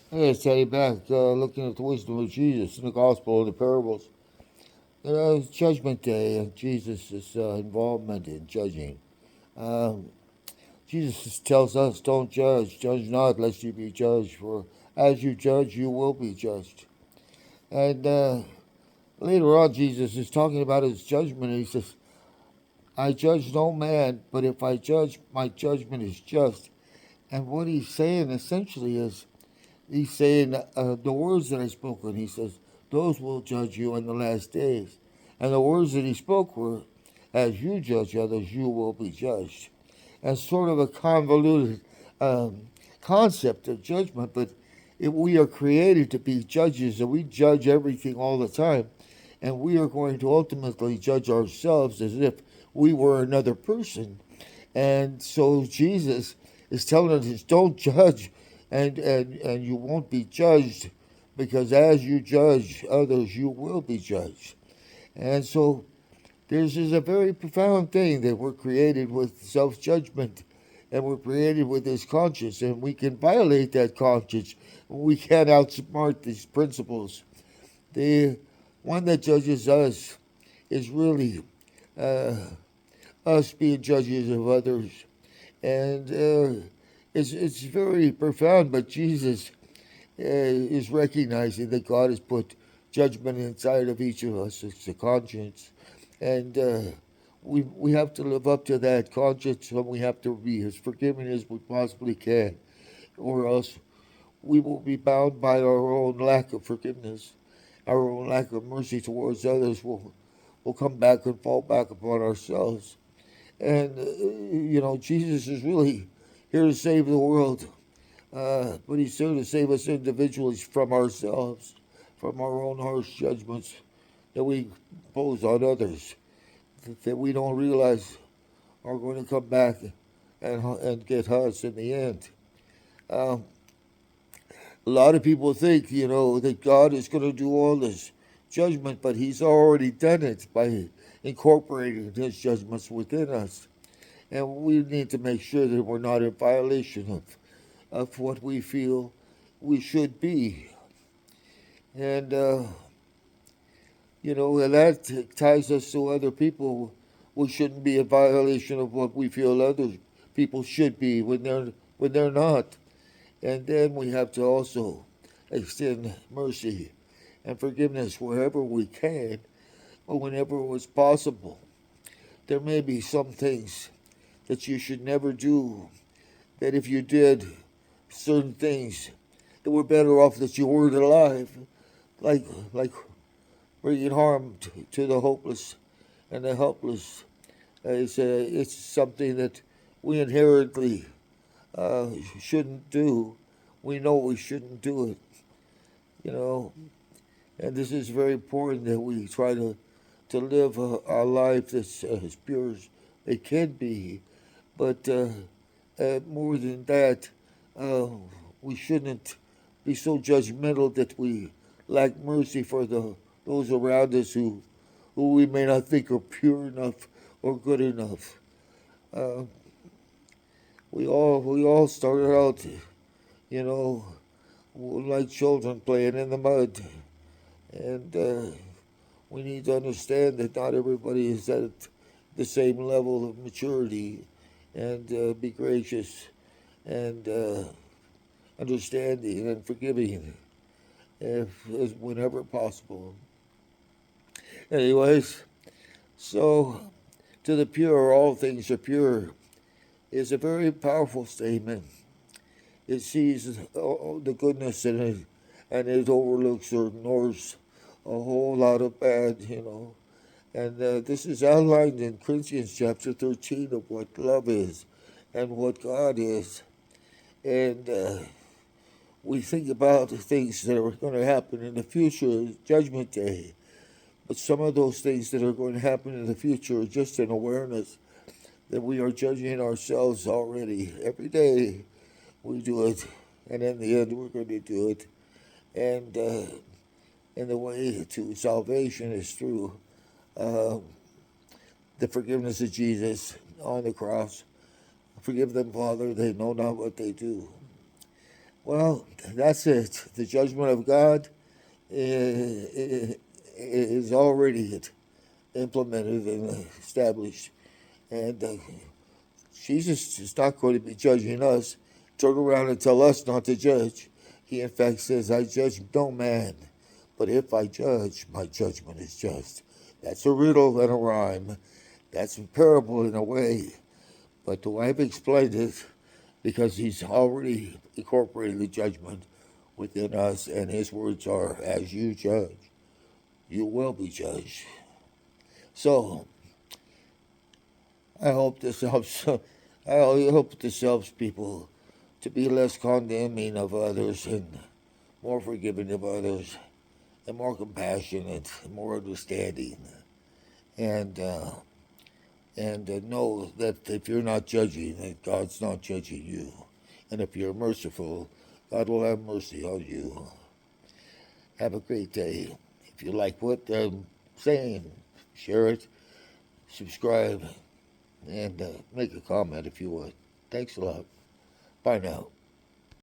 Hey, it's Teddy back, looking at the wisdom of Jesus in the gospel and the parables. It's Judgment Day and Jesus' involvement in judging. Um, Jesus tells us, don't judge. Judge not, lest you be judged. For as you judge, you will be judged. And later on, Jesus is talking about his judgment. And he says, I judge no man, but if I judge, my judgment is just. And what he's saying essentially is, he's saying, the words that I spoken, he says, those will judge you in the last days. And the words that he spoke were, as you judge others, you will be judged. And sort of a convoluted concept of judgment, but we are created to be judges, and we judge everything all the time. And we are going to ultimately judge ourselves as if we were another person. And so Jesus is telling us, don't judge, and you won't be judged, because as you judge others, you will be judged. And so this is a very profound thing, that we're created with self judgment, and we're created with this conscience, and we can violate that conscience. We can't outsmart these principles. The one that judges us is really uh, us being judges of others. And it's very profound, but Jesus is recognizing that God has put judgment inside of each of us. It's a conscience. And we have to live up to that conscience, and we have to be as forgiving as we possibly can, or else we will be bound by our own lack of forgiveness. Our own lack of mercy towards others will come back and fall back upon ourselves. And, Jesus is really here to save the world, but he's here to save us individually from ourselves, from our own harsh judgments that we impose on others, that we don't realize are going to come back and get us in the end. Um, a lot of people think, that God is going to do all this judgment, but he's already done it by incorporating his judgments within us. And we need to make sure that we're not in violation of what we feel we should be. And, and that ties us to other people. We shouldn't be in violation of what we feel other people should be when they're not. And then we have to also extend mercy and forgiveness wherever we can, or whenever it was possible. There may be some things that you should never do, that if you did certain things, that were better off that you weren't alive, like bringing harm to the hopeless and the helpless. It's something that we inherently shouldn't do. We know we shouldn't do it, you know. And this is very important, that we try to live a life that's as pure as it can be. But more than that, uh, we shouldn't be so judgmental that we lack mercy for those around us who we may not think are pure enough or good enough. Uh, we all started out, you know, like children playing in the mud, and we need to understand that not everybody is at the same level of maturity, and be gracious and understanding and forgiving, whenever possible. Anyways, so to the pure, all things are pure is a very powerful statement. It sees the goodness in it, and it overlooks or ignores a whole lot of bad. And this is outlined in Corinthians chapter 13 of what love is and what God is. And we think about the things that are going to happen in the future, Judgment Day. But some of those things that are going to happen in the future are just an awareness that we are judging ourselves already. Every day we do it, and in the end we're going to do it. And the way to salvation is through uh, the forgiveness of Jesus on the cross. Forgive them, Father, they know not what they do. Well, that's it. The judgment of God is already implemented and established. And Jesus is not going to be judging us. Turn around and tell us not to judge. He, in fact, says, I judge no man, but if I judge, my judgment is just. That's a riddle and a rhyme. That's a parable in a way. But the way I've explained it, because he's already incorporated the judgment within us, and his words are, as you judge, you will be judged. So, I hope this helps. I hope this helps people to be less condemning of others and more forgiving of others and more compassionate and more understanding. And know that if you're not judging, that God's not judging you. And if you're merciful, God will have mercy on you. Have a great day. If you like what I'm saying, share it, subscribe, and make a comment if you would. Thanks a lot. Bye now.